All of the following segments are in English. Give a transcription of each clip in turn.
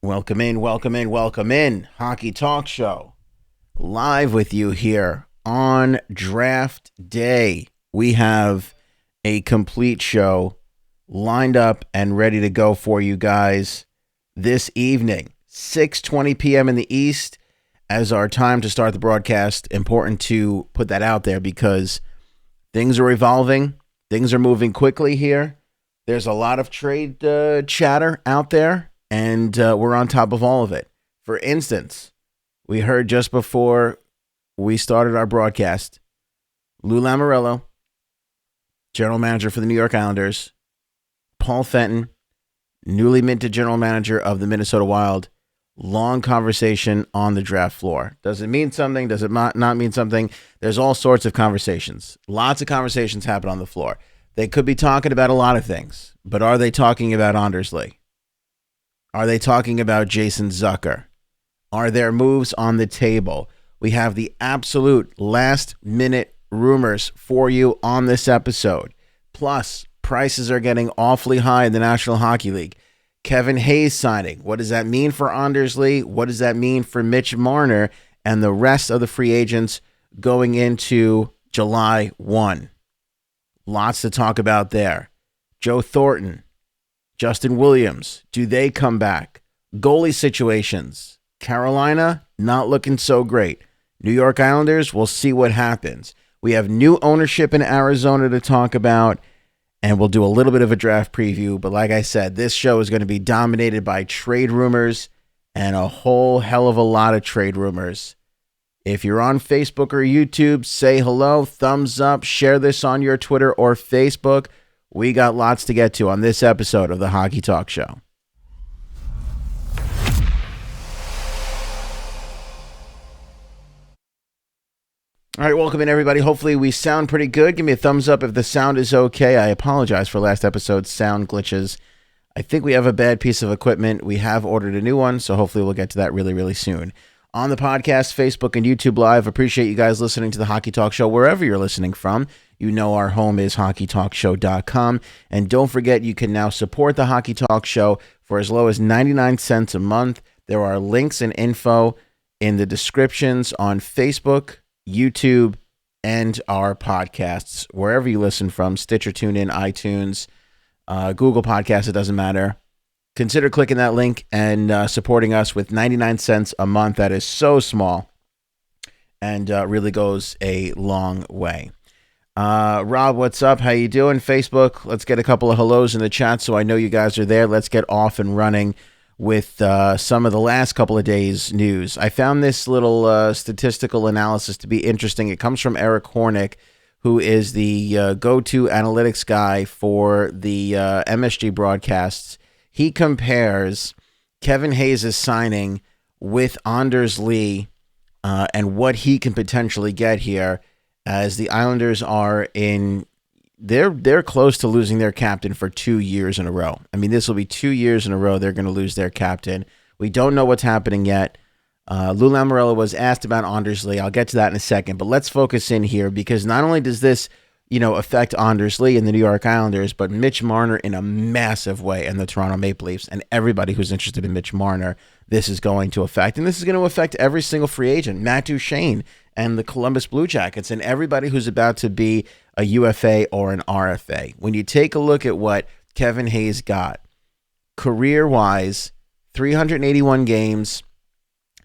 Welcome in, welcome in, welcome in. Hockey Talk Show. Live with you here on draft day. We have a complete show lined up and ready to go for you guys this evening. 6:20 p.m. in the East as our time to start the broadcast. Important to put that out there because things are evolving. Things are moving quickly here. There's a lot of trade chatter out there. And we're on top of all of it. For instance, we heard just before we started our broadcast, Lou Lamoriello, general manager for the New York Islanders, Paul Fenton, newly minted general manager of the Minnesota Wild, long conversation on the draft floor. Does it mean something? Does it not mean something? There's all sorts of conversations. Lots of conversations happen on the floor. They could be talking about a lot of things, but are they talking about Anders Lee? Are they talking about Jason Zucker? Are there moves on the table? We have the absolute last-minute rumors for you on this episode. Plus, prices are getting awfully high in the National Hockey League. Kevin Hayes signing. What does that mean for Anders Lee? What does that mean for Mitch Marner and the rest of the free agents going into July 1? Lots to talk about there. Joe Thornton. Justin Williams, do they come back? Goalie situations. Carolina, not looking so great. New York Islanders, we'll see what happens. We have new ownership in Arizona to talk about, and we'll do a little bit of a draft preview. But like I said, this show is going to be dominated by trade rumors and a whole hell of a lot of trade rumors. If you're on Facebook or YouTube, say hello, thumbs up, share this on your Twitter or Facebook. We got lots to get to on this episode of the Hockey Talk Show. All right, welcome in, everybody. Hopefully we sound pretty good. Give me a thumbs up if the sound is okay. I apologize for last episode's sound glitches. I think we have a bad piece of equipment. We have ordered a new one, so hopefully we'll get to that really, really soon. On the podcast, Facebook, and YouTube Live, appreciate you guys listening to the Hockey Talk Show wherever you're listening from. You know our home is hockeytalkshow.com. And don't forget, you can now support the Hockey Talk Show for as low as 99 cents a month. There are links and info in the descriptions on Facebook, YouTube, and our podcasts, wherever you listen from, Stitcher, TuneIn, iTunes, Google Podcasts, it doesn't matter. Consider clicking that link and supporting us with 99 cents a month. That is so small and really goes a long way. Rob, what's up? How you doing? Facebook, let's get a couple of hellos in the chat so I know you guys are there. Let's get off and running with some of the last couple of days' news. I found this little statistical analysis to be interesting. It comes from Eric Hornick, who is the go-to analytics guy for the MSG broadcasts. He compares Kevin Hayes' signing with Anders Lee and what he can potentially get here, as the Islanders are in, they're close to losing their captain for 2 years in a row. I mean, this will be 2 years in a row they're going to lose their captain. We don't know what's happening yet. Lou Lamoriello was asked about Anders Lee. I'll get to that in a second, but let's focus in here because not only does this, affect Anders Lee and the New York Islanders, but Mitch Marner in a massive way and the Toronto Maple Leafs and everybody who's interested in Mitch Marner, this is going to affect. And this is going to affect every single free agent, Matt Duchene and the Columbus Blue Jackets and everybody who's about to be a UFA or an RFA. When you take a look at what Kevin Hayes got, career-wise, 381 games,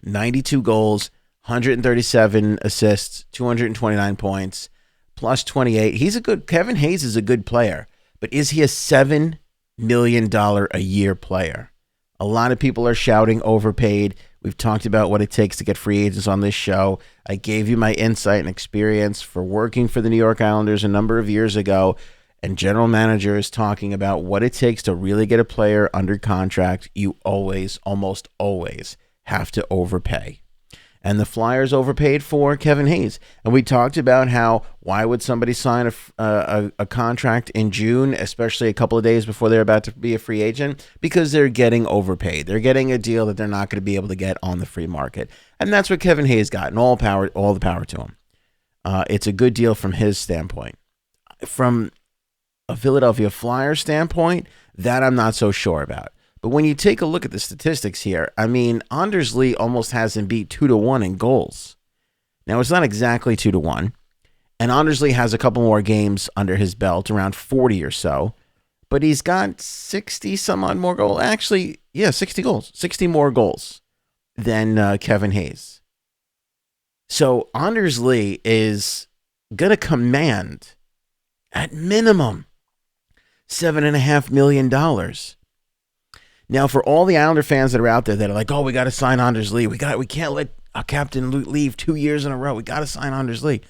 92 goals, 137 assists, 229 points, plus 28. Kevin Hayes is a good player, but is he a $7 million a year player? A lot of people are shouting overpaid. We've talked about what it takes to get free agents on this show. I gave you my insight and experience for working for the New York Islanders a number of years ago, and general manager is talking about what it takes to really get a player under contract. You almost always have to overpay. And the Flyers overpaid for Kevin Hayes. And we talked about how, why would somebody sign a contract in June, especially a couple of days before they're about to be a free agent? Because they're getting overpaid. They're getting a deal that they're not going to be able to get on the free market. And that's what Kevin Hayes got, and all the power to him. It's a good deal from his standpoint. From a Philadelphia Flyers standpoint, that I'm not so sure about. But when you take a look at the statistics here, I mean, Anders Lee almost has him beat 2-1 in goals. Now, it's not exactly 2-1. And Anders Lee has a couple more games under his belt, around 40 or so. But he's got 60 some odd more goals. Actually, yeah, 60 goals. 60 more goals than Kevin Hayes. So Anders Lee is going to command, at minimum, $7.5 million. Now, for all the Islander fans that are out there that are like, oh, we got to sign Anders Lee. We can't let our captain leave 2 years in a row. We got to sign Anders Lee.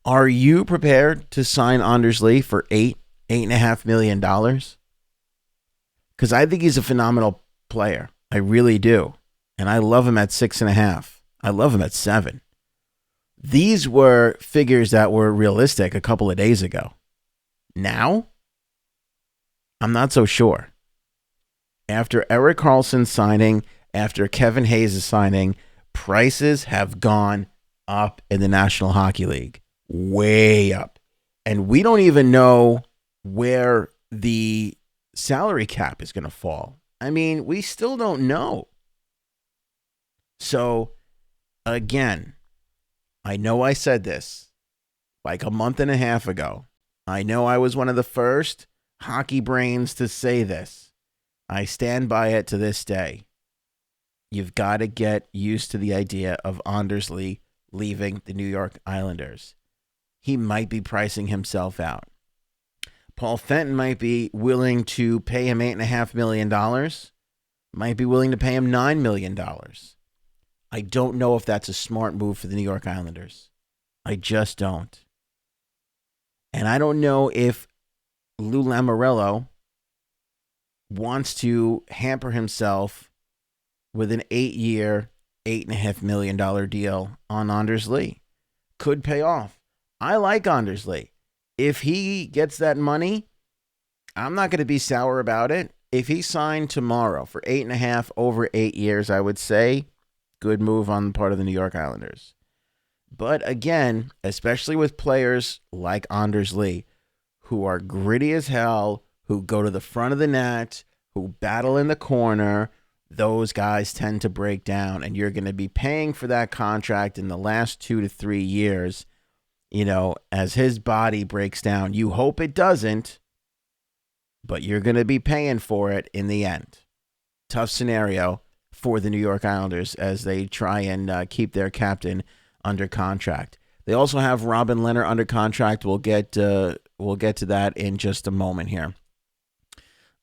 Are you prepared to sign Anders Lee for $8.5 million? Because I think he's a phenomenal player. I really do. And I love him at 6.5. I love him at 7. These were figures that were realistic a couple of days ago. Now, I'm not so sure. After Erik Karlsson's signing, after Kevin Hayes' signing, prices have gone up in the National Hockey League. Way up. And we don't even know where the salary cap is going to fall. I mean, we still don't know. So, again, I know I said this like a month and a half ago. I know I was one of the first hockey brains to say this. I stand by it to this day. You've got to get used to the idea of Anders Lee leaving the New York Islanders. He might be pricing himself out. Paul Fenton might be willing to pay him $8.5 million. Might be willing to pay him $9 million. I don't know if that's a smart move for the New York Islanders. I just don't. And I don't know if Lou Lamoriello wants to hamper himself with an 8-year, $8.5 million deal on Anders Lee. Could pay off. I like Anders Lee. If he gets that money, I'm not going to be sour about it. If he signed tomorrow for 8.5 over 8 years, I would say good move on the part of the New York Islanders. But again, especially with players like Anders Lee, who are gritty as hell, who go to the front of the net, who battle in the corner, those guys tend to break down. And you're going to be paying for that contract in the last 2 to 3 years. You know, as his body breaks down. You hope it doesn't, but you're going to be paying for it in the end. Tough scenario for the New York Islanders as they try and keep their captain under contract. They also have Robin Lehner under contract. We'll get to that in just a moment here.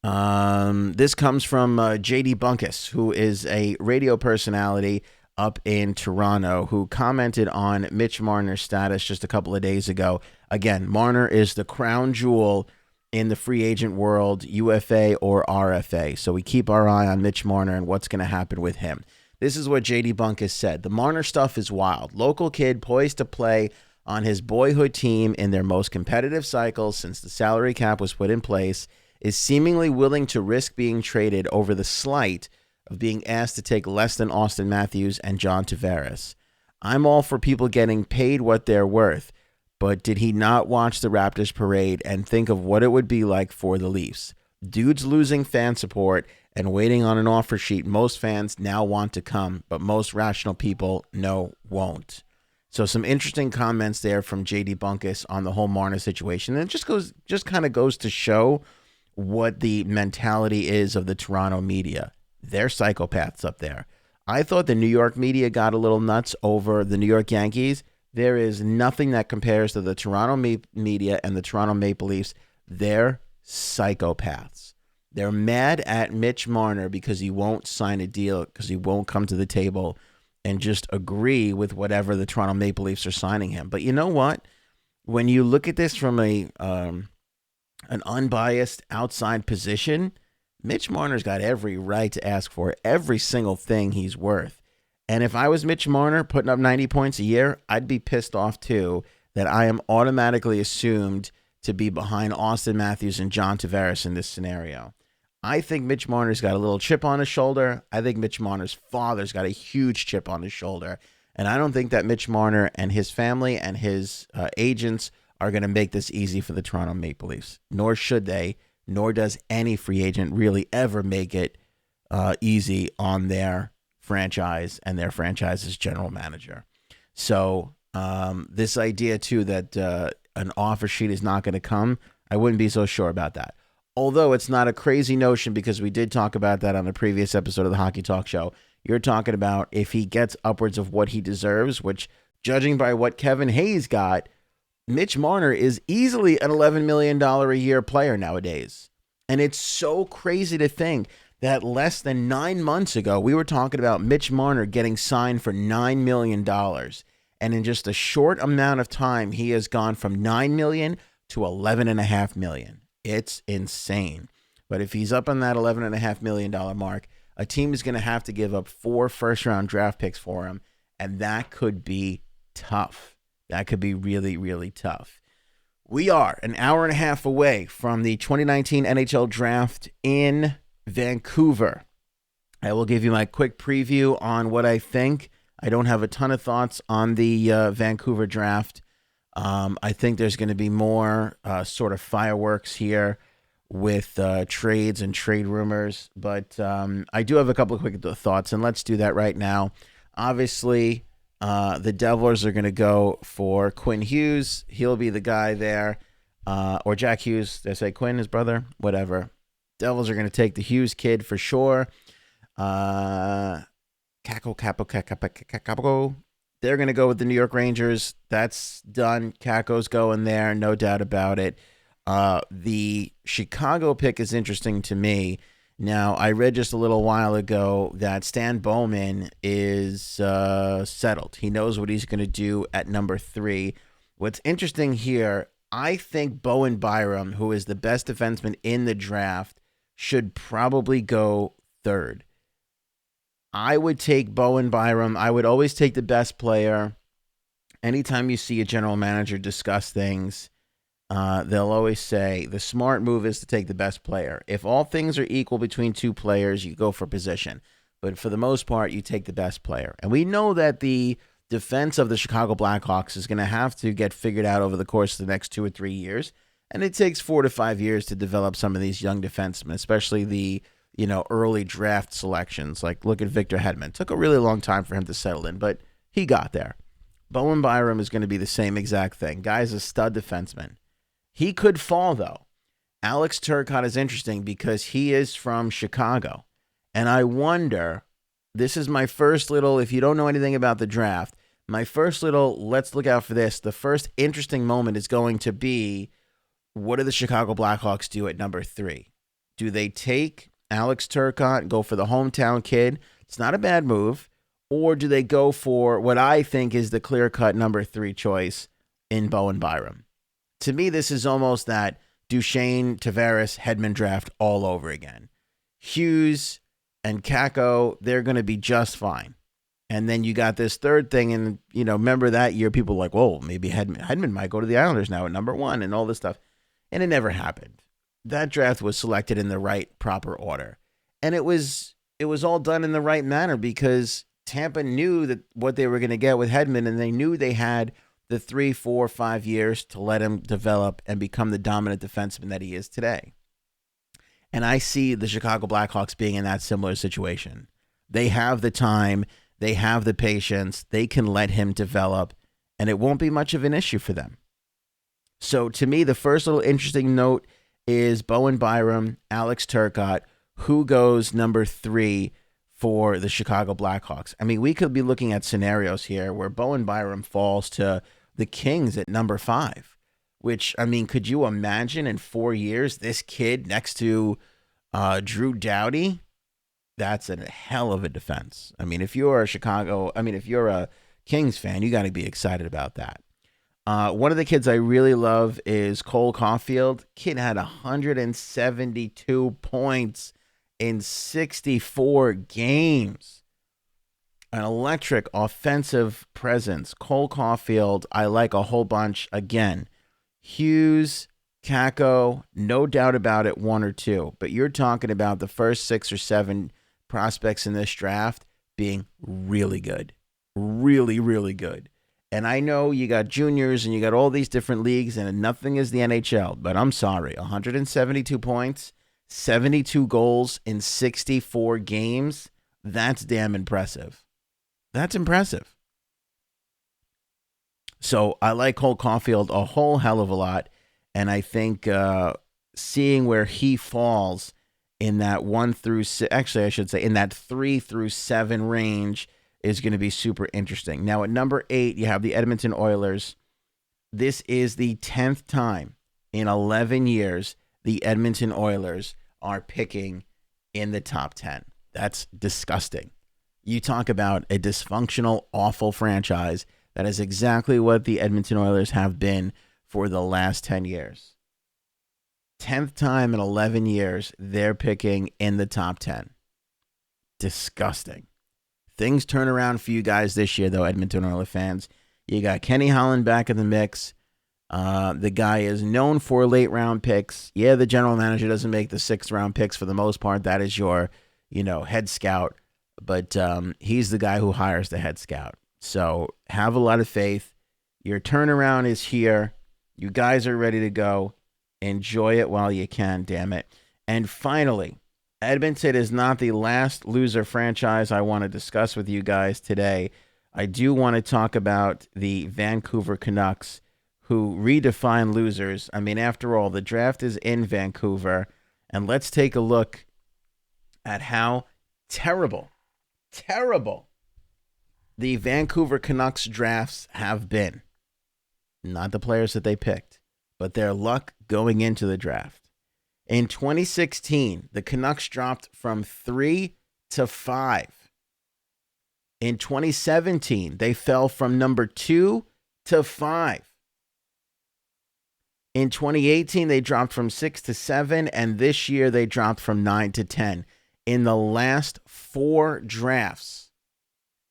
This comes from JD Bunkus, who is a radio personality up in Toronto, who commented on Mitch Marner's status just a couple of days ago. Again, Marner is the crown jewel in the free agent world, UFA or RFA. So we keep our eye on Mitch Marner and what's going to happen with him. This is what JD Bunkus said. The Marner stuff is wild. Local kid poised to play on his boyhood team in their most competitive cycle since the salary cap was put in place, is seemingly willing to risk being traded over the slight of being asked to take less than Austin Matthews and John Tavares. I'm all for people getting paid what they're worth, but did he not watch the Raptors parade and think of what it would be like for the Leafs? Dudes losing fan support and waiting on an offer sheet most fans now want to come, but most rational people won't. So some interesting comments there from JD Bunkus on the whole Marner situation. And it just kind of goes to show what the mentality is of the Toronto media. They're psychopaths up there. I thought the New York media got a little nuts over the New York Yankees. There is nothing that compares to the Toronto media and the Toronto Maple Leafs. They're psychopaths. They're mad at Mitch Marner because he won't sign a deal, because he won't come to the table and just agree with whatever the Toronto Maple Leafs are signing him. But you know what? When you look at this from an unbiased outside position, Mitch Marner's got every right to ask for every single thing he's worth. And if I was Mitch Marner putting up 90 points a year, I'd be pissed off too that I am automatically assumed to be behind Austin Matthews and John Tavares in this scenario. I think Mitch Marner's got a little chip on his shoulder. I think Mitch Marner's father's got a huge chip on his shoulder. And I don't think that Mitch Marner and his family and his agents are going to make this easy for the Toronto Maple Leafs. Nor should they. Nor does any free agent really ever make it easy on their franchise and their franchise's general manager. So this idea too that an offer sheet is not going to come, I wouldn't be so sure about that. Although it's not a crazy notion, because we did talk about that on a previous episode of the Hockey Talk Show. You're talking about if he gets upwards of what he deserves, which, judging by what Kevin Hayes got, Mitch Marner is easily an $11 million a year player nowadays. And it's so crazy to think that less than 9 months ago, we were talking about Mitch Marner getting signed for $9 million. And in just a short amount of time, he has gone from $9 million to $11.5 million. It's insane. But if he's up on that $11.5 million mark, a team is going to have to give up 4 first-round draft picks for him, and that could be tough. That could be really, really tough. We are an hour and a half away from the 2019 NHL Draft in Vancouver. I will give you my quick preview on what I think. I don't have a ton of thoughts on the Vancouver Draft. I think there's going to be more sort of fireworks here with trades and trade rumors. But I do have a couple of quick thoughts, and let's do that right now. Obviously, the Devils are going to go for Quinn Hughes. He'll be the guy there. Or Jack Hughes. Did I say Quinn, his brother? Whatever. Devils are going to take the Hughes kid for sure. Capo. They're going to go with the New York Rangers. That's done. Caco's going there, no doubt about it. The Chicago pick is interesting to me. Now, I read just a little while ago that Stan Bowman is settled. He knows what he's going to do at number 3. What's interesting here, I think Bowen Byram, who is the best defenseman in the draft, should probably go 3rd. I would take Bowen Byram. I would always take the best player. Anytime you see a general manager discuss things, they'll always say the smart move is to take the best player. If all things are equal between 2 players, you go for position. But for the most part, you take the best player. And we know that the defense of the Chicago Blackhawks is going to have to get figured out over the course of the next 2 or 3 years. And it takes 4 to 5 years to develop some of these young defensemen, especially the early draft selections. Like, look at Victor Hedman. Took a really long time for him to settle in, but he got there. Bowen Byram is going to be the same exact thing. Guy's a stud defenseman. He could fall, though. Alex Turcotte is interesting because he is from Chicago. And I wonder, this is my first little, if you don't know anything about the draft, my first little, let's look out for this. The first interesting moment is going to be, what do the Chicago Blackhawks do at number 3? Do they take Alex Turcotte and go for the hometown kid? It's not a bad move. Or do they go for what I think is the clear-cut number 3 choice in Bowen Byram? To me, this is almost that Duchesne, Tavares, Hedman draft all over again. Hughes and Kako, they're going to be just fine. And then you got this third thing, and remember that year, people were like, whoa, maybe Hedman might go to the Islanders now at number 1 and all this stuff. And it never happened. That draft was selected in the right, proper order. And it was all done in the right manner because Tampa knew that what they were going to get with Hedman, and they knew they had the 3, 4, 5 years to let him develop and become the dominant defenseman that he is today. And I see the Chicago Blackhawks being in that similar situation. They have the time, they have the patience, they can let him develop, and it won't be much of an issue for them. So to me, the first little interesting note is Bowen Byram, Alex Turcotte, who goes number 3 for the Chicago Blackhawks. I mean, we could be looking at scenarios here where Bowen Byram falls to the Kings at number 5, which, I mean, could you imagine in 4 years, this kid next to Drew Doughty? That's a hell of a defense. I mean, if you're a Kings fan, you got to be excited about that. One of the kids I really love is Cole Caulfield. Kid had 172 points in 64 games. An electric offensive presence. Cole Caulfield, I like a whole bunch. Again, Hughes, Kako, no doubt about it, 1 or 2. But you're talking about the first 6 or 7 prospects in this draft being really good. Really, really good. And I know you got juniors and you got all these different leagues and nothing is the NHL, but I'm sorry, 172 points, 72 goals in 64 games. That's damn impressive. That's impressive. So I like Cole Caulfield a whole hell of a lot. And I think seeing where he falls in that 1 through 6, actually, I should say in that 3 through 7 range is going to be super interesting. Now, at number 8, you have the Edmonton Oilers. This is the 10th time in 11 years the Edmonton Oilers are picking in the top 10. That's disgusting. You talk about a dysfunctional, awful franchise. That is exactly what the Edmonton Oilers have been for the last 10 years. 10th time in 11 years, they're picking in the top 10. Disgusting. Things turn around for you guys this year, though, Edmonton Oilers fans. You got Kenny Holland back in the mix. The guy is known for late-round picks. Yeah, the general manager doesn't make the 6th-round picks for the most part. That is your, head scout. But he's the guy who hires the head scout. So have a lot of faith. Your turnaround is here. You guys are ready to go. Enjoy it while you can, damn it. And finally, Edmonton is not the last loser franchise I want to discuss with you guys today. I do want to talk about the Vancouver Canucks, who redefine losers. I mean, after all, the draft is in Vancouver. And let's take a look at how terrible the Vancouver Canucks drafts have been. Not the players that they picked, but their luck going into the draft. In 2016, the Canucks dropped from 3 to 5. In 2017, they fell from number 2 to 5. In 2018, they dropped from 6 to 7, and this year they dropped from 9 to 10. In the last 4 drafts,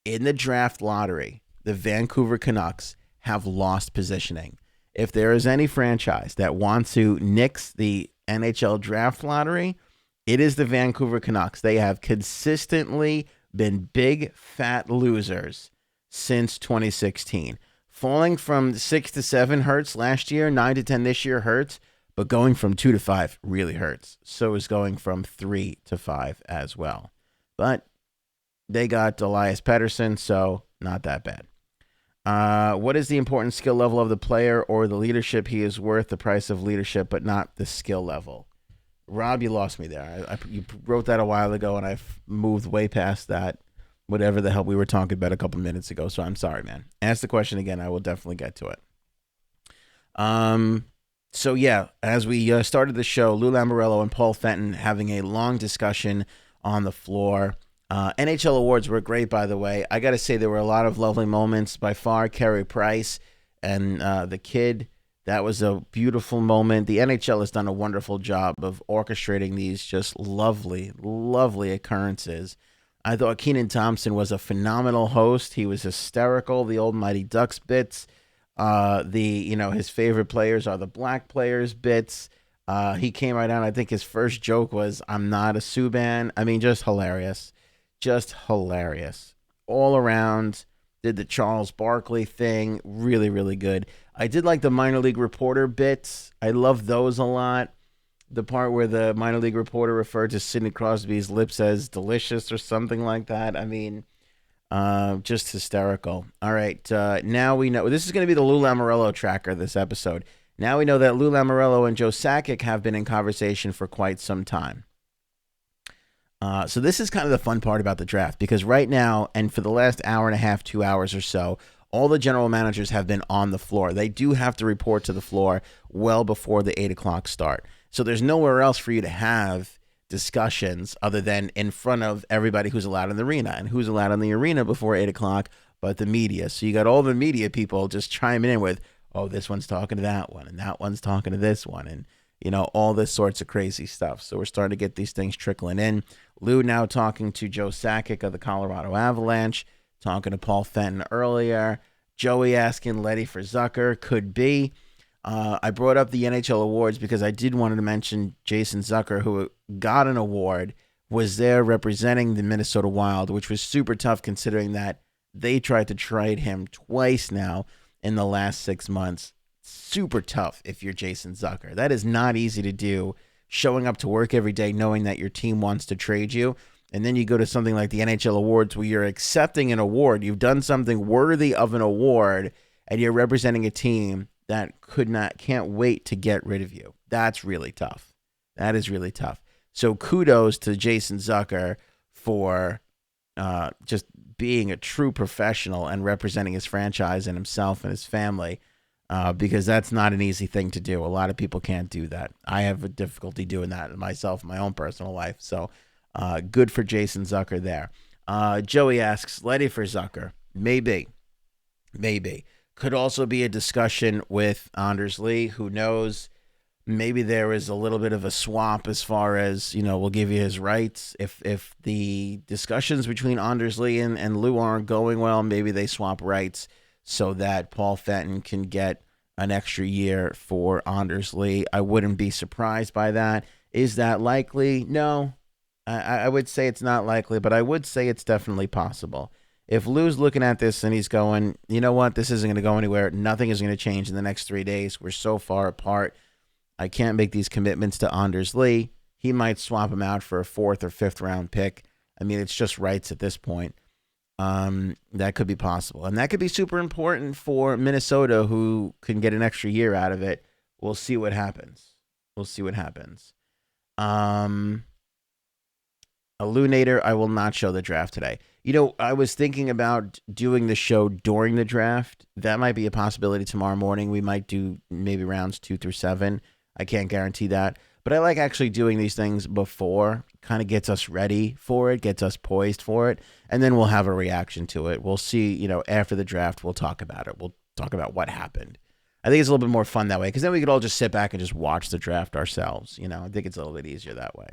in the draft lottery, the Vancouver Canucks have lost positioning. If there is any franchise that wants to nix the NHL Draft lottery, it is the Vancouver Canucks. They have consistently been big, fat losers since 2016. Falling from 6 to 7 hurts last year, 9 to 10 this year hurts, but going from 2 to 5 really hurts. So is going from 3 to 5 as well. But they got Elias Pettersson, so not that bad. What is the important skill level of the player or the leadership he is worth? The price of leadership, but not the skill level. Rob, you lost me there. You wrote that a while ago, and I've moved way past that, whatever the hell we were talking about a couple minutes ago. So I'm sorry, man. Ask the question again. I will definitely get to it. So yeah, as we started the show, Lou Lamoriello and Paul Fenton having a long discussion on the floor. NHL awards were great, by the way. I got to say there were a lot of lovely moments. By far, Carey Price and the kid, that was a beautiful moment. The NHL has done a wonderful job of orchestrating these just lovely, lovely occurrences. I thought Kenan Thompson was a phenomenal host. He was hysterical. The old Mighty Ducks bits. His favorite players are the black players bits. He came right out. I think his first joke was, "I'm not a Subban." I mean, just hilarious. Just hilarious. All around, did the Charles Barkley thing. Really, really good. I did like the minor league reporter bits. I love those a lot. The part where the minor league reporter referred to Sidney Crosby's lips as delicious or something like that. I mean, just hysterical. All right, now we know. This is going to be the Lou Lamoriello tracker this episode. Now we know that Lou Lamoriello and Joe Sakic have been in conversation for quite some time. So this is kind of the fun part about the draft, because right now, and for the last hour and a half, 2 hours or so, all the general managers have been on the floor. They do have to report to the floor well before the 8 o'clock start. So there's nowhere else for you to have discussions other than in front of everybody who's allowed in the arena. And who's allowed in the arena before 8 o'clock but the media. So you got all the media people just chiming in with, oh, this one's talking to that one, and that one's talking to this one, and all this sorts of crazy stuff. So we're starting to get these things trickling in. Lou now talking to Joe Sakic of the Colorado Avalanche, talking to Paul Fenton earlier. Joey asking Letty for Zucker. Could be. I brought up the NHL awards because I did want to mention Jason Zucker, who got an award, was there representing the Minnesota Wild, which was super tough considering that they tried to trade him twice now in the last 6 months. Super tough if you're Jason Zucker. That is not easy to do showing up to work every day knowing that your team wants to trade you. And then you go to something like the NHL awards where you're accepting an award. You've done something worthy of an award, and you're representing a team that can't wait to get rid of you. That's really tough. That is really tough. So kudos to Jason Zucker for just being a true professional and representing his franchise and himself and his family, because that's not an easy thing to do. A lot of people can't do that. I have a difficulty doing that myself in my own personal life. So good for Jason Zucker there. Joey asks, Letty for Zucker. Maybe. Could also be a discussion with Anders Lee. Who knows? Maybe there is a little bit of a swap as far as, we'll give you his rights. If the discussions between Anders Lee and Lou aren't going well, maybe they swap rights so that Paul Fenton can get an extra year for Anders Lee. I wouldn't be surprised by that. Is that likely? No. I would say it's not likely, but I would say it's definitely possible. If Lou's looking at this and he's going, you know what, this isn't going to go anywhere. Nothing is going to change in the next 3 days. We're so far apart. I can't make these commitments to Anders Lee. He might swap him out for a 4th or 5th round pick. I mean, it's just rights at this point. That could be possible. And that could be super important for Minnesota, who can get an extra year out of it. We'll see what happens. Illuminator, I will not show the draft today. I was thinking about doing the show during the draft. That might be a possibility tomorrow morning. We might do maybe rounds 2 through 7. I can't guarantee that. But I like actually doing these things before. Kind of gets us ready for it, gets us poised for it. And then we'll have a reaction to it. We'll see, after the draft, we'll talk about it. We'll talk about what happened. I think it's a little bit more fun that way, because then we could all just sit back and just watch the draft ourselves. I think it's a little bit easier that way.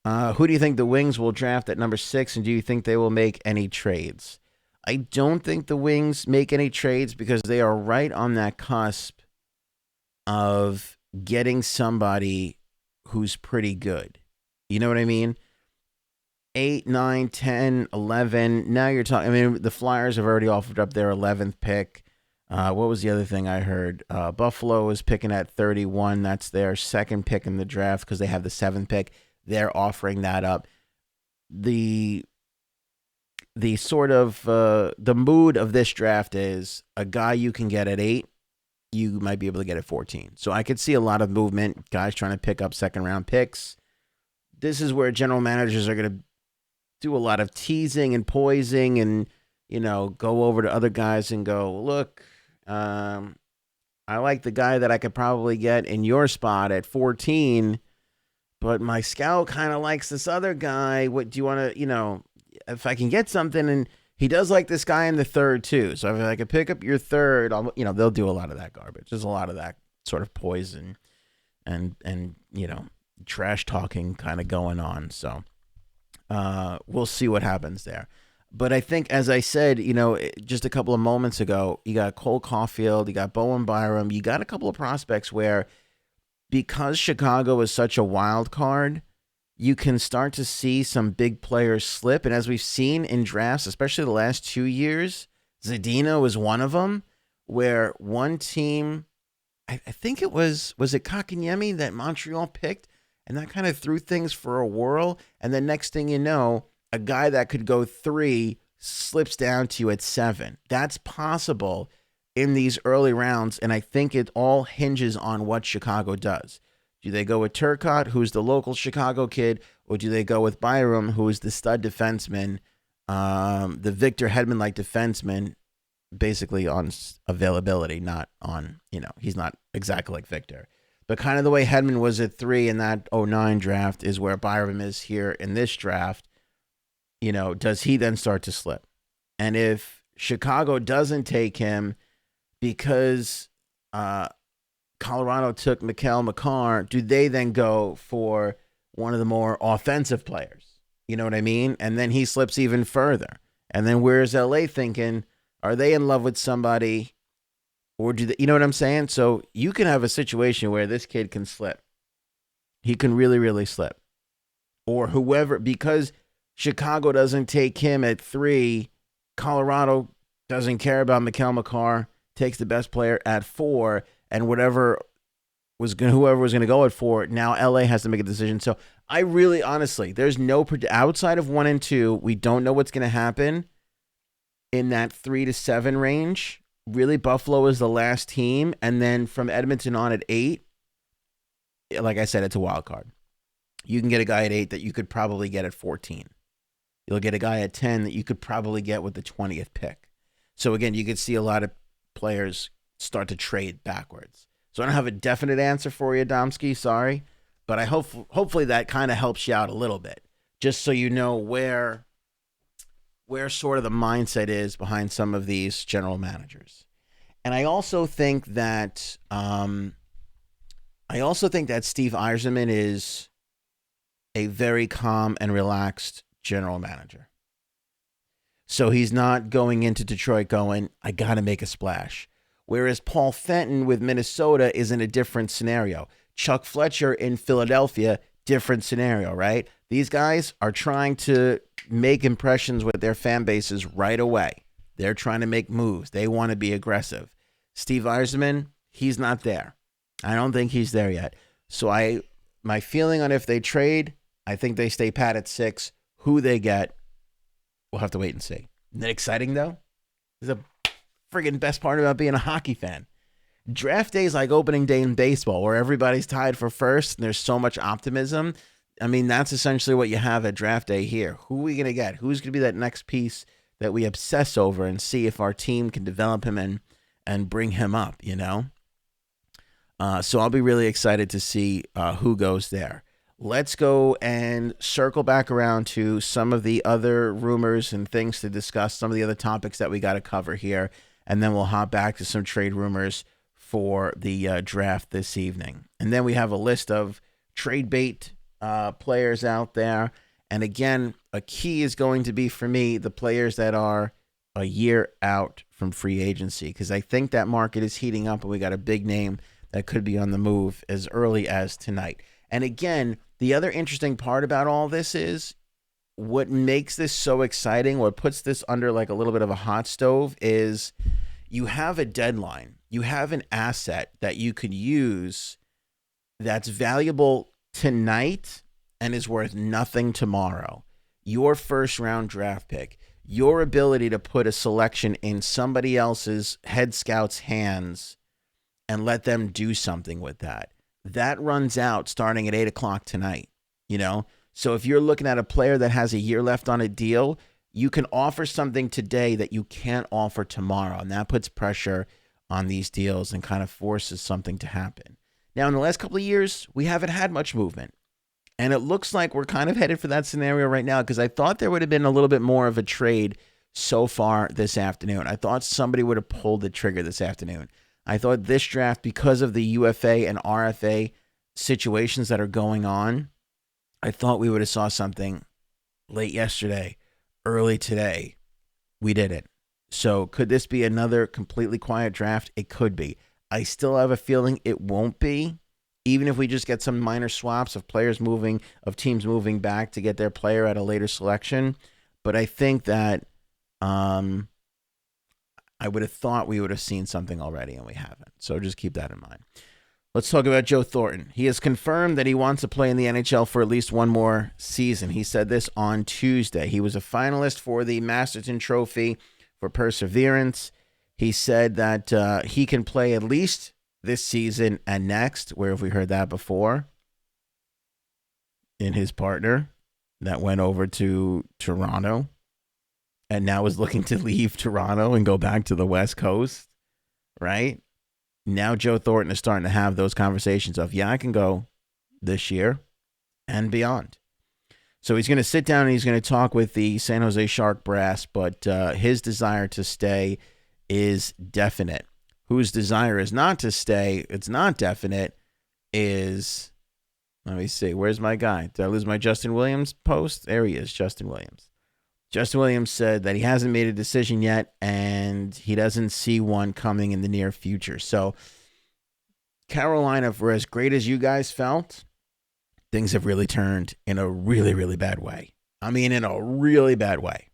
Who do you think the Wings will draft at number 6, and do you think they will make any trades? I don't think the Wings make any trades because they are right on that cusp of getting somebody who's pretty good. You know what I mean? 8, 9, 10, 11. Now you're talking. I mean, the Flyers have already offered up their 11th pick. What was the other thing I heard? Buffalo is picking at 31. That's their second pick in the draft because they have the 7th pick. They're offering that up. The sort of the mood of this draft is a guy you can get at 8, you might be able to get at 14. So I could see a lot of movement, guys trying to pick up second-round picks. This is where general managers are going to do a lot of teasing and poising and, go over to other guys and go, look, I like the guy that I could probably get in your spot at 14, but my scout kind of likes this other guy. What do you want to, if I can get something, and he does like this guy in the 3rd too. So if I could pick up your 3rd, they'll do a lot of that garbage. There's a lot of that sort of poison and trash talking kind of going on. So we'll see what happens there. But I think, as I said, just a couple of moments ago, you got Cole Caulfield, you got Bowen Byram, you got a couple of prospects where, because Chicago is such a wild card, you can start to see some big players slip. And as we've seen in drafts, especially the last 2 years, Zadina was one of them, where one team, I think it was it Kotkaniemi that Montreal picked, and that kind of threw things for a whirl. And the next thing you know, a guy that could go 3 slips down to you at 7. That's possible in these early rounds, and I think it all hinges on what Chicago does. Do they go with Turcotte, who's the local Chicago kid, or do they go with Byram, who is the stud defenseman, the Victor Hedman-like defenseman, basically on availability, not on, he's not exactly like Victor. But kind of the way Hedman was at 3 in that 09 draft is where Byram is here in this draft. Does he then start to slip? And if Chicago doesn't take him because Colorado took Mikhail Makar, do they then go for one of the more offensive players? You know what I mean? And then he slips even further. And then where's LA thinking? Are they in love with somebody? Or do they, you know what I'm saying? So you can have a situation where this kid can slip. He can really, really slip. Or whoever, because Chicago doesn't take him at 3, Colorado doesn't care about Mikhail Makar, takes the best player at 4, and whatever whoever was going to go at 4. Now LA has to make a decision. So I really, honestly, there's no outside of 1 and 2. We don't know what's going to happen in that 3 to 7 range. Really, Buffalo is the last team, and then from Edmonton on at 8. Like I said, it's a wild card. You can get a guy at 8 that you could probably get at 14. You'll get a guy at 10 that you could probably get with the 20th pick. So again, you could see a lot of players start to trade backwards. So I don't have a definite answer for you, Domsky. Sorry. But I hopefully that kind of helps you out a little bit, just so you know where sort of the mindset is behind some of these general managers. And I also think that Steve Yzerman is a very calm and relaxed general manager. So he's not going into Detroit going, I got to make a splash. Whereas Paul Fenton with Minnesota is in a different scenario. Chuck Fletcher in Philadelphia, different scenario, right? These guys are trying to make impressions with their fan bases right away. They're trying to make moves. They want to be aggressive. Steve Yzerman, he's not there. I don't think he's there yet. So my feeling on if they trade, I think they stay pat at 6. Who they get, we'll have to wait and see. Isn't that exciting, though? This is the friggin' best part about being a hockey fan. Draft day is like opening day in baseball, where everybody's tied for first and there's so much optimism. I mean, that's essentially what you have at draft day here. Who are we going to get? Who's going to be that next piece that we obsess over and see if our team can develop him and bring him up, you know? So I'll be really excited to see who goes there. Let's go and circle back around to some of the other rumors and things to discuss, some of the other topics that we got to cover here, and then we'll hop back to some trade rumors for the draft this evening. And then we have a list of trade bait players out there. And again, a key is going to be for me the players that are a year out from free agency, because I think that market is heating up and we got a big name that could be on the move as early as tonight. And again, the other interesting part about all this is what makes this so exciting, what puts this under like a little bit of a hot stove, is you have a deadline. You have an asset that you could use that's valuable tonight and is worth nothing tomorrow. Your first round draft pick, your ability to put a selection in somebody else's head scout's hands and let them do something with that. That runs out starting at 8 o'clock tonight, you know? So if you're looking at a player that has a year left on a deal, you can offer something today that you can't offer tomorrow. And that puts pressure on these deals and kind of forces something to happen. Now, in the last couple of years, we haven't had much movement. And it looks like we're kind of headed for that scenario right now, because I thought there would have been a little bit more of a trade so far this afternoon. I thought somebody would have pulled the trigger this afternoon. I thought this draft, because of the UFA and RFA situations that are going on, I thought we would have saw something late yesterday, early today. We didn't. So could this be another completely quiet draft? It could be. I still have a feeling it won't be, even if we just get some minor swaps of players moving, of teams moving back to get their player at a later selection. But I think that I would have thought we would have seen something already, and we haven't. So just keep that in mind. Let's talk about Joe Thornton. He has confirmed that he wants to play in the NHL for at least one more season. He said this on Tuesday. He was a finalist for the Masterton Trophy for Perseverance. He said that he can play at least this season and next. Where have we heard that before? In his partner that went over to Toronto and now is looking to leave Toronto and go back to the West Coast, right? Now Joe Thornton is starting to have those conversations of, yeah, I can go this year and beyond. So he's going to sit down and he's going to talk with the San Jose Shark brass, but his desire to stay is definite. Whose desire is not to stay, it's not definite, is, let me see, where's my guy? Did I lose my Justin Williams post? There he is, Justin Williams. Justin Williams said that he hasn't made a decision yet, and he doesn't see one coming in the near future. So Carolina, for as great as you guys felt, things have really turned in a really, really bad way. I mean, in a really bad way.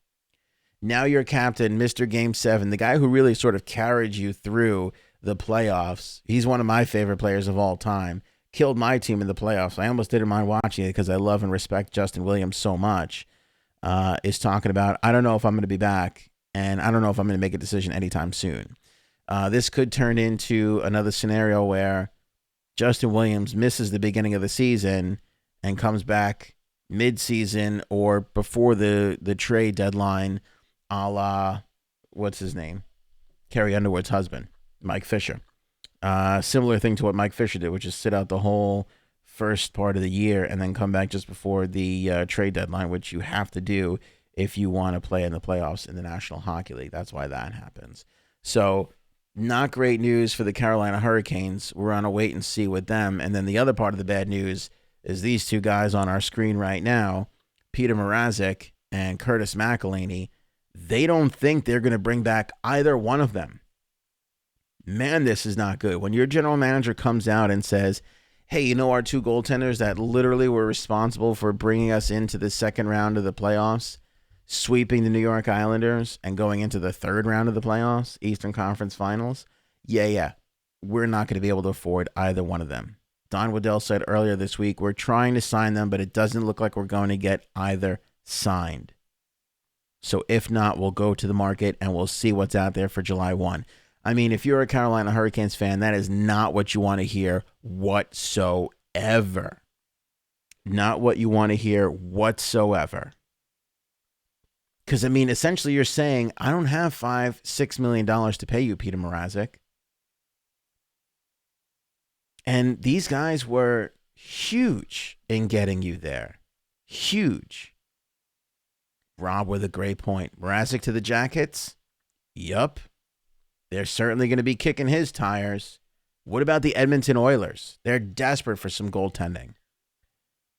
Now your captain, Mr. Game 7, the guy who really sort of carried you through the playoffs. He's one of my favorite players of all time. Killed my team in the playoffs. I almost didn't mind watching it because I love and respect Justin Williams so much. Is talking about, I don't know if I'm going to be back, and I don't know if I'm going to make a decision anytime soon. This could turn into another scenario where Justin Williams misses the beginning of the season and comes back mid-season or before the trade deadline, a la, what's his name? Carrie Underwood's husband, Mike Fisher. Similar thing to what Mike Fisher did, which is sit out the whole first part of the year and then come back just before the trade deadline, which you have to do if you want to play in the playoffs in the National Hockey League. That's why that happens. So not great news for the Carolina Hurricanes. We're on a wait and see with them. And then the other part of the bad news is these two guys on our screen right now, Peter Mrazek and Curtis McElhinney. They don't think they're going to bring back either one of them. Man, this is not good. When your general manager comes out and says, hey, you know our two goaltenders that literally were responsible for bringing us into the second round of the playoffs, sweeping the New York Islanders, and going into the third round of the playoffs, Eastern Conference Finals? Yeah. We're not going to be able to afford either one of them. Don Waddell said earlier this week, we're trying to sign them, but it doesn't look like we're going to get either signed. So if not, we'll go to the market and we'll see what's out there for July 1. I mean, if you're a Carolina Hurricanes fan, that is not what you want to hear whatsoever. Not what you want to hear whatsoever. Because, I mean, essentially you're saying, I don't have $5-6 million to pay you, Peter Mrazek. And these guys were huge in getting you there. Huge. Rob with a great point. Mrazek to the Jackets? Yup. They're certainly going to be kicking his tires. What about the Edmonton Oilers? They're desperate for some goaltending.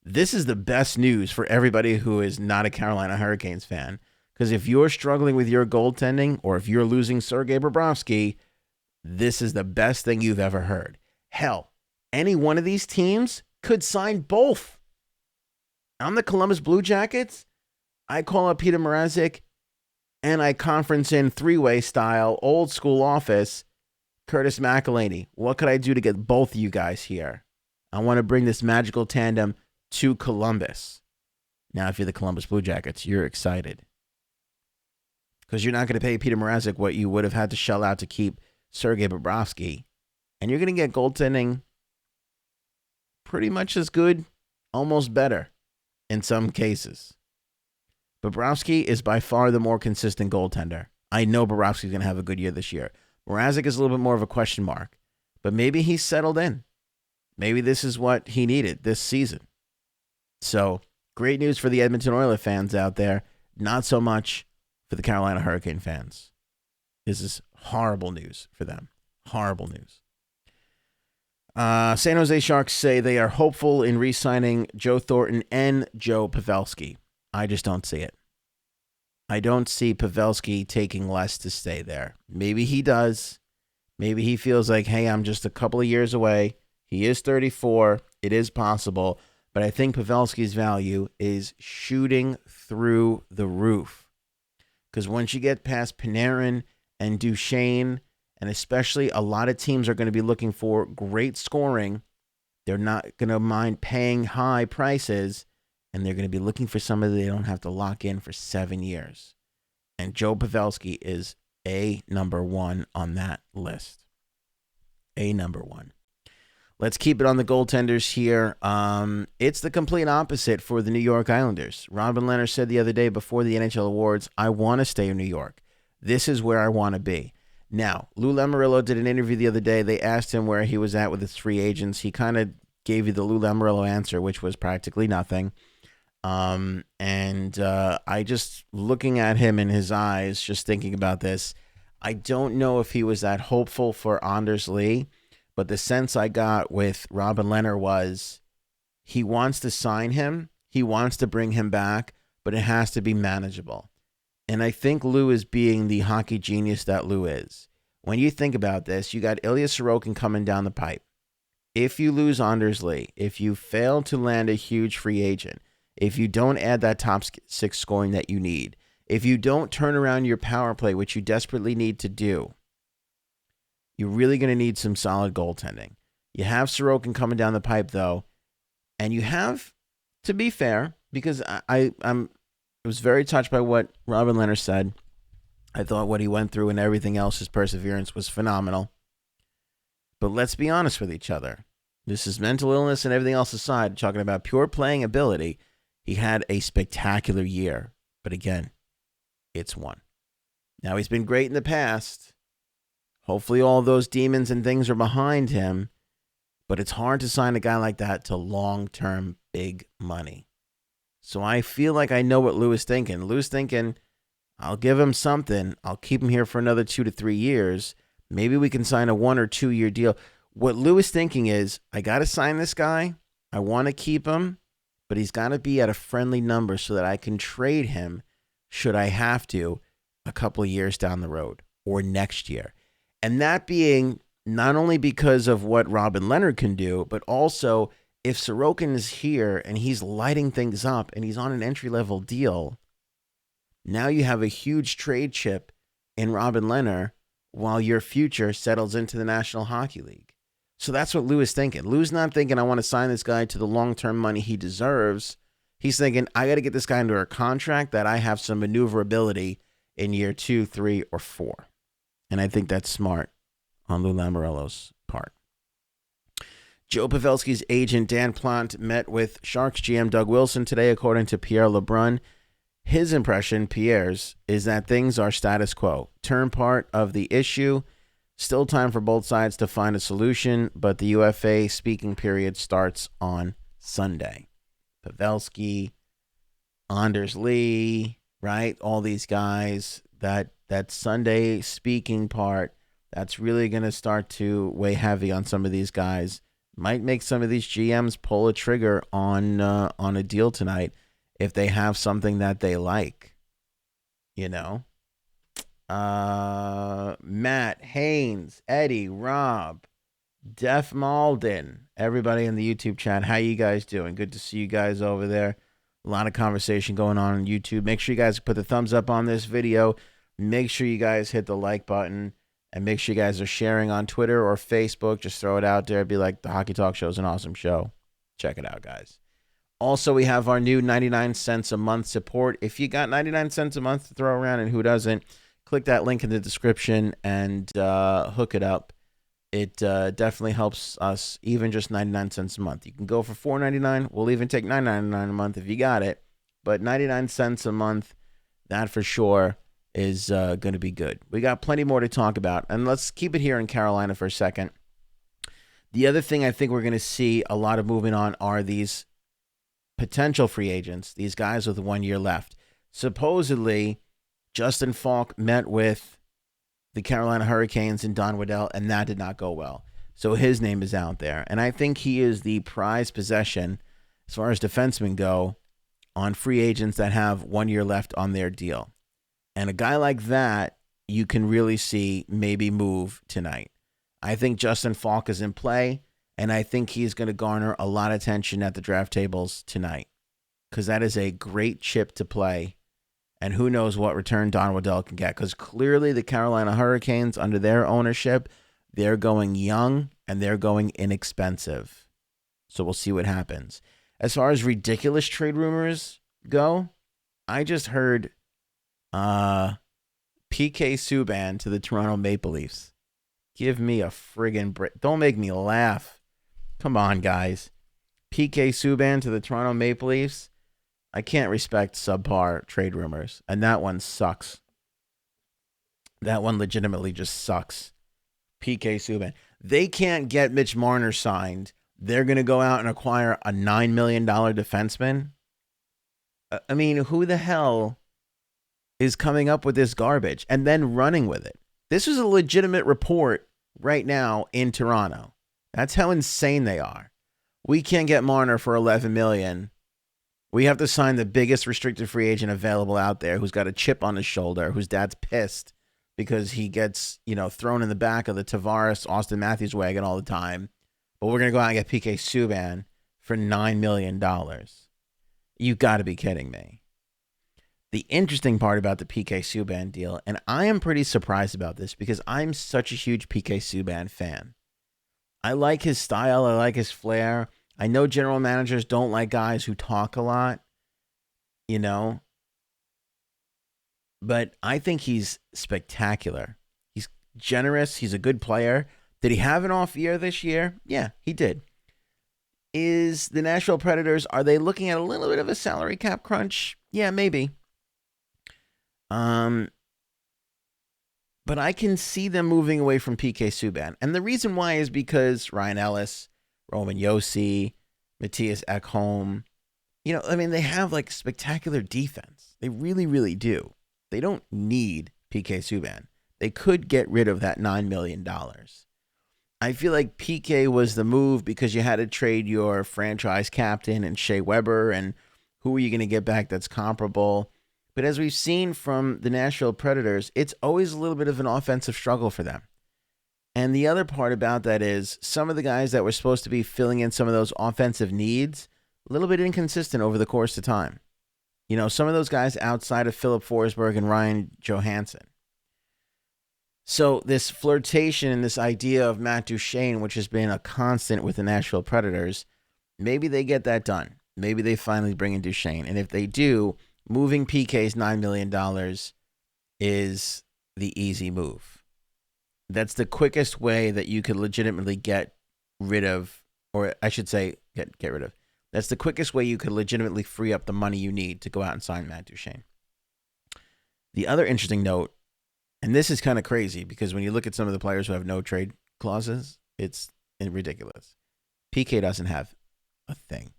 This is the best news for everybody who is not a Carolina Hurricanes fan. Because if you're struggling with your goaltending or if you're losing Sergei Bobrovsky, this is the best thing you've ever heard. Hell, any one of these teams could sign both. I'm the Columbus Blue Jackets. I call up Peter Mrazek and I conference in three-way style, old school office, Curtis McElhinney. What could I do to get both of you guys here? I want to bring this magical tandem to Columbus. Now, if you're the Columbus Blue Jackets, you're excited. Because you're not going to pay Peter Mrazek what you would have had to shell out to keep Sergei Bobrovsky. And you're going to get goaltending pretty much as good, almost better in some cases. Bobrovsky is by far the more consistent goaltender. I know Bobrovsky's going to have a good year this year. Mrazek is a little bit more of a question mark. But maybe he's settled in. Maybe this is what he needed this season. So, great news for the Edmonton Oilers fans out there. Not so much for the Carolina Hurricane fans. This is horrible news for them. Horrible news. San Jose Sharks say they are hopeful in re-signing Joe Thornton and Joe Pavelski. I just don't see it. I don't see Pavelski taking less to stay there. Maybe he does. Maybe he feels like, hey, I'm just a couple of years away. He is 34. It is possible. But I think Pavelski's value is shooting through the roof. Because once you get past Panarin and Duchesne, and especially a lot of teams are going to be looking for great scoring, they're not going to mind paying high prices, and they're going to be looking for somebody they don't have to lock in for 7 years. And Joe Pavelski is a number one on that list. A number one. Let's keep it on the goaltenders here. It's the complete opposite for the New York Islanders. Robin Leonard said the other day before the NHL Awards, I want to stay in New York. This is where I want to be. Now, Lou Lamoriello did an interview the other day. They asked him where he was at with his free agents. He kind of gave you the Lou Lamoriello answer, which was practically nothing. I just, looking at him in his eyes, just thinking about this, I don't know if he was that hopeful for Anders Lee, but the sense I got with Robin Leonard was he wants to sign him, he wants to bring him back, but it has to be manageable. And I think Lou is being the hockey genius that Lou is. When you think about this, you got Ilya Sorokin coming down the pipe. If you lose Anders Lee, if you fail to land a huge free agent, if you don't add that top six scoring that you need, if you don't turn around your power play, which you desperately need to do, You're really going to need some solid goaltending. You have Sorokin coming down the pipe, though, and you have, to be fair, because I was very touched by what Robin Lehner said. I thought what he went through and everything else, his perseverance was phenomenal. But let's be honest with each other. This is mental illness and everything else aside, talking about pure playing ability. He had a spectacular year. But again, it's one. Now, he's been great in the past. Hopefully all those demons and things are behind him. But it's hard to sign a guy like that to long-term big money. So I feel like I know what Lou is thinking. Lou's thinking, I'll give him something. I'll keep him here for another 2 to 3 years. Maybe we can sign a 1 or 2 year deal. What Lou is thinking is, I got to sign this guy. I want to keep him, but he's got to be at a friendly number so that I can trade him should I have to a couple of years down the road or next year. And that being not only because of what Robin Lehner can do, but also if Sorokin is here and he's lighting things up and he's on an entry-level deal, now you have a huge trade chip in Robin Lehner while your future settles into the National Hockey League. So that's what Lou is thinking. Lou's not thinking, I want to sign this guy to the long-term money he deserves. He's thinking, I got to get this guy into a contract that I have some maneuverability in year 2, 3, or 4. And I think that's smart on Lou Lamoriello's part. Joe Pavelski's agent Dan Plant met with Sharks GM Doug Wilson today, according to Pierre LeBrun. His impression, Pierre's, is that things are status quo. Term part of the issue. Still time for both sides to find a solution, but the UFA speaking period starts on Sunday. Pavelski, Anders Lee, right? All these guys, that Sunday speaking part, that's really going to start to weigh heavy on some of these guys. Might make some of these GMs pull a trigger on a deal tonight if they have something that they like, you know. Matt, Haynes, Eddie, Rob, Def Malden, everybody in the YouTube chat, how you guys doing? Good to see you guys over there. A lot of conversation going on YouTube. Make sure you guys put the thumbs up on this video. Make sure you guys hit the like button. And make sure you guys are sharing on Twitter or Facebook. Just throw it out there. Be like, the Hockey Talk Show is an awesome show. Check it out, guys. Also, we have our new 99 cents a month support. If you got 99 cents a month to throw around, and who doesn't, click that link in the description and hook it up. It definitely helps us, even just 99 cents a month. You can go for $4.99. We'll even take $9.99 a month if you got it. But 99 cents a month, that for sure is going to be good. We got plenty more to talk about. And let's keep it here in Carolina for a second. The other thing I think we're going to see a lot of movement on are these potential free agents, these guys with 1 year left. Supposedly, Justin Falk met with the Carolina Hurricanes and Don Waddell, and that did not go well. So his name is out there. And I think he is the prized possession, as far as defensemen go, on free agents that have 1 year left on their deal. And a guy like that, you can really see maybe move tonight. I think Justin Falk is in play, and I think he's going to garner a lot of attention at the draft tables tonight, because that is a great chip to play. And who knows what return Don Waddell can get, because clearly the Carolina Hurricanes, under their ownership, they're going young and they're going inexpensive. So we'll see what happens. As far as ridiculous trade rumors go, I just heard PK Subban to the Toronto Maple Leafs. Give me a friggin' break. Don't make me laugh. Come on, guys. PK Subban to the Toronto Maple Leafs. I can't respect subpar trade rumors. And that one sucks. That one legitimately just sucks. PK Subban. They can't get Mitch Marner signed. They're going to go out and acquire a $9 million defenseman. I mean, who the hell is coming up with this garbage and then running with it? This is a legitimate report right now in Toronto. That's how insane they are. We can't get Marner for $11 million. We have to sign the biggest restricted free agent available out there, who's got a chip on his shoulder, whose dad's pissed because he gets, thrown in the back of the Tavares, Austin Matthews wagon all the time. But we're going to go out and get PK Subban for $9 million. You got to be kidding me. The interesting part about the PK Subban deal, and I am pretty surprised about this because I'm such a huge PK Subban fan. I like his style. I like his flair. I know general managers don't like guys who talk a lot, you know, but I think he's spectacular. He's generous. He's a good player. Did he have an off year this year? Yeah, he did. Is the Nashville Predators, are they looking at a little bit of a salary cap crunch? Yeah, maybe. But I can see them moving away from PK Subban. And the reason why is because Ryan Ellis, Roman Josi, Matthias Ekholm, they have like spectacular defense. They really, really do. They don't need PK Subban. They could get rid of that $9 million. I feel like PK was the move because you had to trade your franchise captain and Shea Weber, and who are you going to get back that's comparable? But as we've seen from the Nashville Predators, it's always a little bit of an offensive struggle for them. And the other part about that is some of the guys that were supposed to be filling in some of those offensive needs, a little bit inconsistent over the course of time. Some of those guys outside of Philip Forsberg and Ryan Johansson. So this flirtation and this idea of Matt Duchene, which has been a constant with the Nashville Predators, maybe they get that done. Maybe they finally bring in Duchene. And if they do, moving PK's $9 million is the easy move. That's the quickest way that you could legitimately get rid of, or I should say get rid of. That's the quickest way you could legitimately free up the money you need to go out and sign Matt Duchene. The other interesting note, and this is kind of crazy because when you look at some of the players who have no trade clauses, it's ridiculous. PK doesn't have a thing.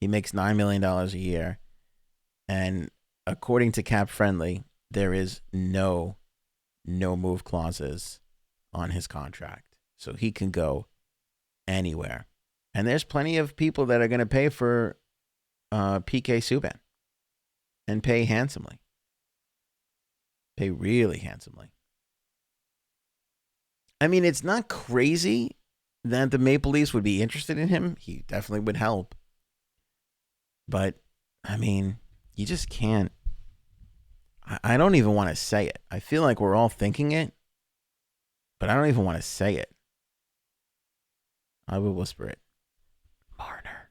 He makes $9 million a year. And according to Cap Friendly, there is no move clauses on his contract. So he can go anywhere. And there's plenty of people that are going to pay for PK Subban and pay handsomely. Pay really handsomely. I mean, it's not crazy that the Maple Leafs would be interested in him. He definitely would help. But, I mean, you just can't. I don't even want to say it. I feel like we're all thinking it, but I don't even want to say it. I will whisper it. Marner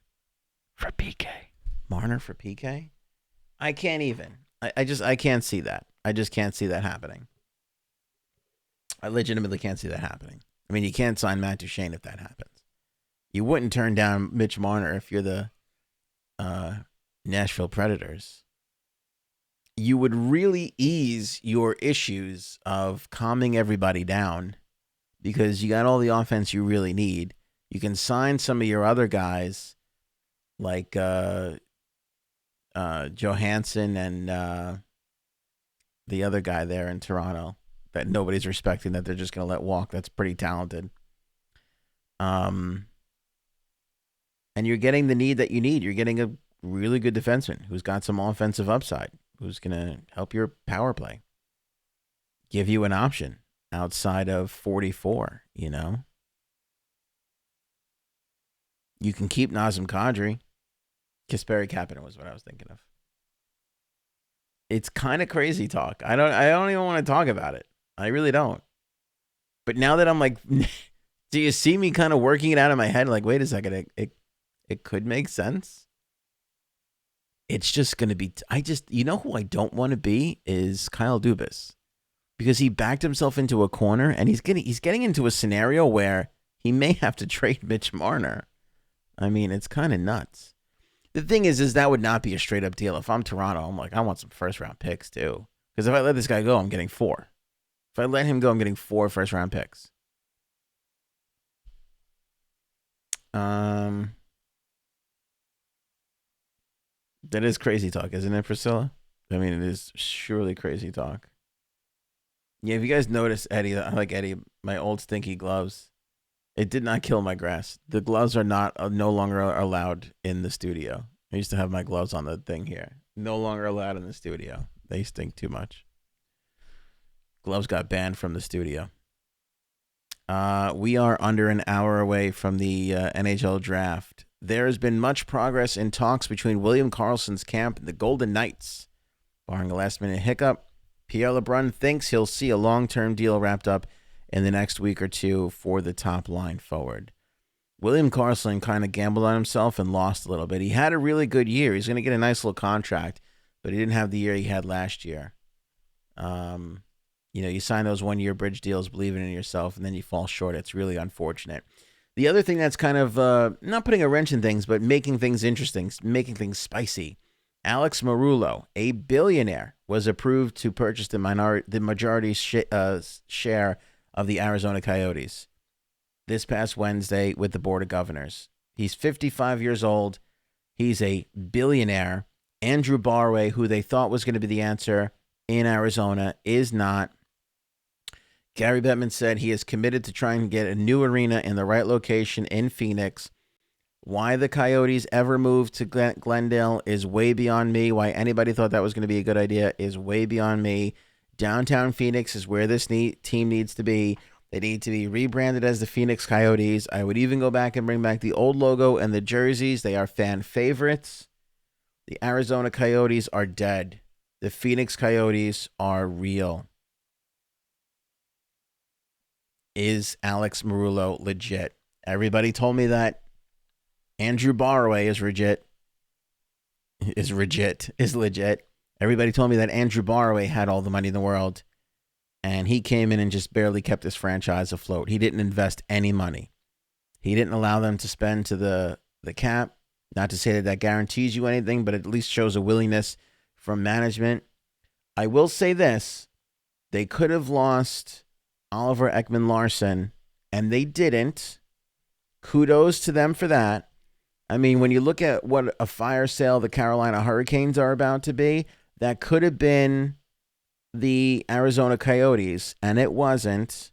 for PK. Marner for PK? I can't even. I can't see that. I just can't see that happening. I legitimately can't see that happening. I mean, you can't sign Matt Duchene if that happens. You wouldn't turn down Mitch Marner if you're the Nashville Predators. You would really ease your issues of calming everybody down because you got all the offense you really need. You can sign some of your other guys like Johansson and the other guy there in Toronto that nobody's respecting, that they're just going to let walk. That's pretty talented. And you're getting the need that you need. You're getting a really good defenseman who's got some offensive upside, who's going to help your power play, give you an option outside of 44, You can keep Nazem Kadri. Kasperi Kapanen was what I was thinking of. It's kind of crazy talk. I don't even want to talk about it. I really don't. But now that I'm like, do you see me kind of working it out in my head? Like, wait a second, it could make sense. It's just going to be, who I don't want to be is Kyle Dubas, because he backed himself into a corner and he's getting into a scenario where he may have to trade Mitch Marner. I mean, it's kind of nuts. The thing is that would not be a straight up deal. If I'm Toronto, I'm like, I want some first round picks too. Because if I let this guy go, I'm getting 4. If I let him go, I'm getting 4 first round picks. That is crazy talk, isn't it, Priscilla? I mean, it is surely crazy talk. Yeah, if you guys notice, Eddie, I like Eddie, my old stinky gloves. It did not kill my grass. The gloves are no longer allowed in the studio. I used to have my gloves on the thing here. No longer allowed in the studio. They stink too much. Gloves got banned from the studio. We are under an hour away from the NHL Draft. There has been much progress in talks between William Karlsson's camp and the Golden Knights. Barring a last-minute hiccup, Pierre LeBrun thinks he'll see a long-term deal wrapped up in the next week or two for the top line forward. William Karlsson kind of gambled on himself and lost a little bit. He had a really good year. He's going to get a nice little contract, but he didn't have the year he had last year. You sign those one-year bridge deals believing in yourself, and then you fall short. It's really unfortunate. The other thing that's kind of not putting a wrench in things, but making things interesting, making things spicy. Alex Marullo, a billionaire, was approved to purchase the majority share of the Arizona Coyotes this past Wednesday with the Board of Governors. He's 55 years old. He's a billionaire. Andrew Barway, who they thought was going to be the answer in Arizona, is not. Gary Bettman said he is committed to trying to get a new arena in the right location in Phoenix. Why the Coyotes ever moved to Glendale is way beyond me. Why anybody thought that was going to be a good idea is way beyond me. Downtown Phoenix is where this team needs to be. They need to be rebranded as the Phoenix Coyotes. I would even go back and bring back the old logo and the jerseys. They are fan favorites. The Arizona Coyotes are dead. The Phoenix Coyotes are real. Is Alex Marullo legit? Everybody told me that. Andrew Barway is legit. Everybody told me that Andrew Barway had all the money in the world, and he came in and just barely kept his franchise afloat. He didn't invest any money. He didn't allow them to spend to the cap. Not to say that guarantees you anything, but at least shows a willingness from management. I will say this. They could have lost Oliver Ekman-Larsson, and they didn't. Kudos to them for that. I mean, when you look at what a fire sale the Carolina Hurricanes are about to be, that could have been the Arizona Coyotes, and it wasn't.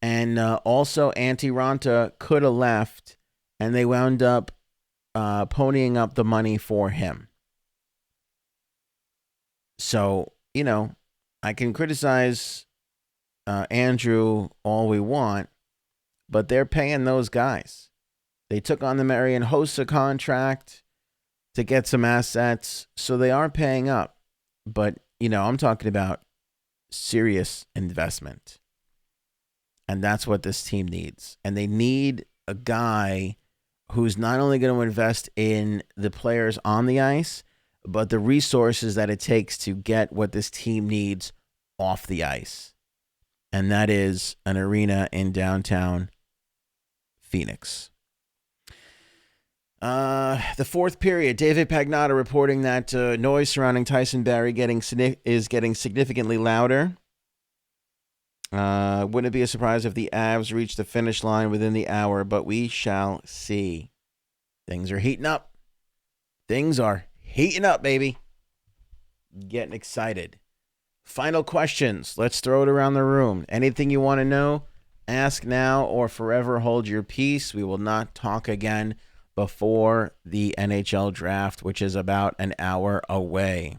And also, Antti Ranta could have left, and they wound up ponying up the money for him. So, I can criticize Andrew all we want, but they're paying those guys. They took on the Marian Hossa contract to get some assets, so they are paying up. But, I'm talking about serious investment. And that's what this team needs. And they need a guy who's not only going to invest in the players on the ice, but the resources that it takes to get what this team needs off the ice. And that is an arena in downtown Phoenix. The fourth period, David Pagnotta reporting that noise surrounding Tyson Barrie is getting significantly louder. Wouldn't it be a surprise if the Avs reach the finish line within the hour, but we shall see. Things are heating up. Things are heating up, baby. Getting excited. Final questions. Let's throw it around the room. Anything you want to know, ask now or forever hold your peace. We will not talk again before the NHL Draft, which is about an hour away.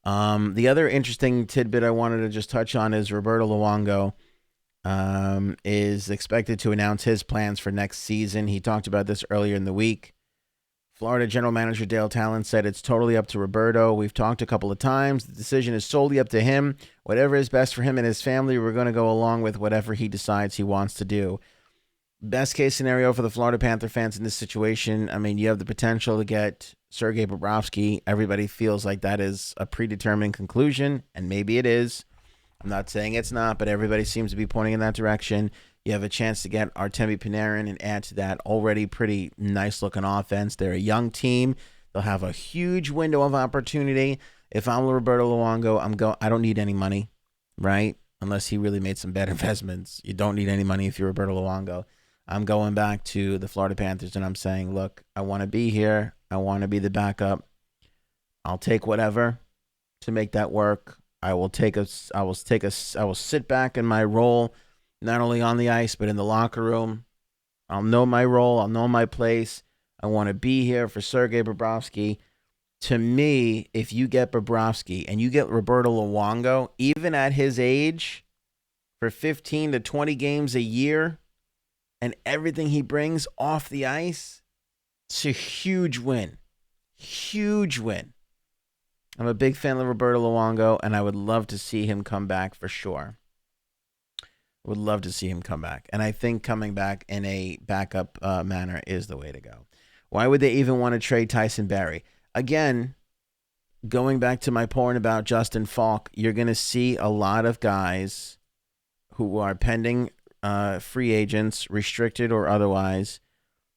The other interesting tidbit I wanted to just touch on is Roberto Luongo is expected to announce his plans for next season. He talked about this earlier in the week. Florida General Manager Dale Talon said it's totally up to Roberto. We've talked a couple of times. The decision is solely up to him. Whatever is best for him and his family, we're going to go along with whatever he decides he wants to do. Best case scenario for the Florida Panther fans in this situation, I mean, you have the potential to get Sergei Bobrovsky. Everybody feels like that is a predetermined conclusion, and maybe it is. I'm not saying it's not, but everybody seems to be pointing in that direction. You have a chance to get Artemi Panarin and add to that already pretty nice-looking offense. They're a young team. They'll have a huge window of opportunity. If I'm Roberto Luongo, I don't need any money, right? Unless he really made some bad investments. You don't need any money if you're Roberto Luongo. I'm going back to the Florida Panthers and I'm saying, look, I want to be here. I want to be the backup. I'll take whatever to make that work. I will sit back in my role, not only on the ice, but in the locker room. I'll know my role. I'll know my place. I want to be here for Sergei Bobrovsky. To me, if you get Bobrovsky and you get Roberto Luongo, even at his age, for 15 to 20 games a year, and everything he brings off the ice, it's a huge win. Huge win. I'm a big fan of Roberto Luongo, and I would love to see him come back for sure. Would love to see him come back. And I think coming back in a backup manner is the way to go. Why would they even want to trade Tyson Barrie? Again, going back to my point about Justin Falk, you're going to see a lot of guys who are pending free agents, restricted or otherwise,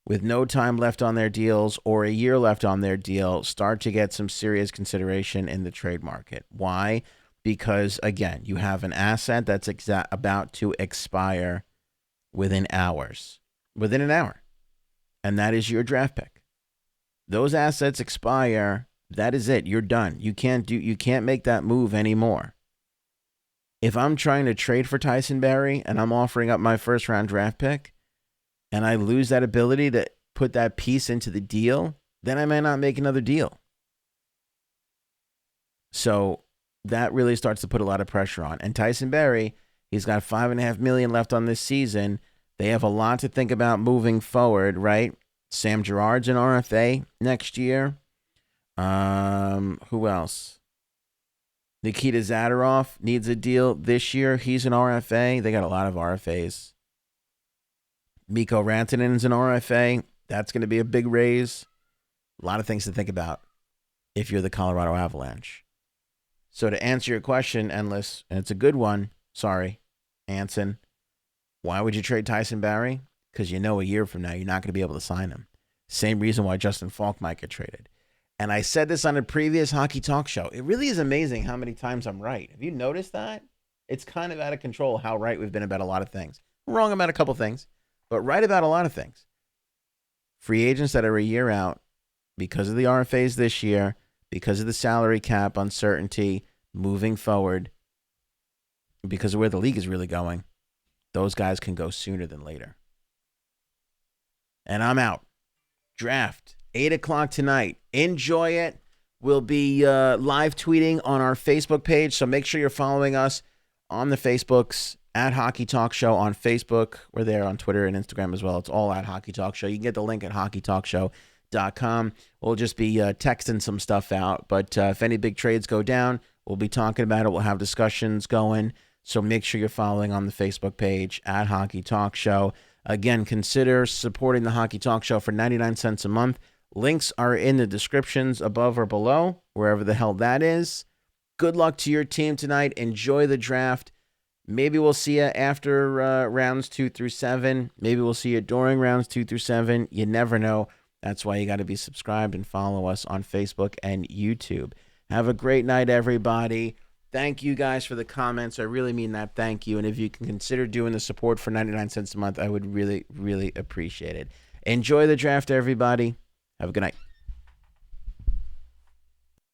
with no time left on their deals or a year left on their deal, start to get some serious consideration in the trade market. Why? Because, again, you have an asset that's about to expire within hours. Within an hour. And that is your draft pick. Those assets expire. That is it. You're done. You can't make that move anymore. If I'm trying to trade for Tyson Barrie and I'm offering up my first round draft pick and I lose that ability to put that piece into the deal, then I may not make another deal. So that really starts to put a lot of pressure on. And Tyson Barrie, he's got $5.5 million left on this season. They have a lot to think about moving forward, right? Sam Girard's an RFA next year. Who else? Nikita Zadorov needs a deal this year. He's an RFA. They got a lot of RFAs. Mikko Rantanen's an RFA. That's going to be a big raise. A lot of things to think about if you're the Colorado Avalanche. So to answer your question, Endless, and it's a good one, sorry, Anson, why would you trade Tyson Barrie? Because you know a year from now you're not going to be able to sign him. Same reason why Justin Falk might get traded. And I said this on a previous Hockey Talk show. It really is amazing how many times I'm right. Have you noticed that? It's kind of out of control how right we've been about a lot of things. Wrong about a couple things, but right about a lot of things. Free agents that are a year out because of the RFAs this year, because of the salary cap uncertainty moving forward, because of where the league is really going, those guys can go sooner than later. And I'm out. Draft, 8 o'clock tonight. Enjoy it. We'll be live tweeting on our Facebook page, so make sure you're following us on the Facebooks, at Hockey Talk Show on Facebook. We're there on Twitter and Instagram as well. It's all at Hockey Talk Show. You can get the link at hockeytalkshow.com. We'll just be texting some stuff out, but if any big trades go down, we'll be talking about it. We'll have discussions going, so make sure you're following on the Facebook page at Hockey Talk Show. Again, consider supporting the Hockey Talk Show for 99 cents a month. Links are in the descriptions above or below, wherever the hell that is. Good luck to your team tonight. Enjoy the draft. Maybe we'll see you after rounds 2 through 7. Maybe we'll see you during rounds 2 through 7. You never know. That's why you got to be subscribed and follow us on Facebook and YouTube. Have a great night, everybody. Thank you guys for the comments. I really mean that. Thank you. And if you can consider doing the support for 99 cents a month, I would really, really appreciate it. Enjoy the draft, everybody. Have a good night.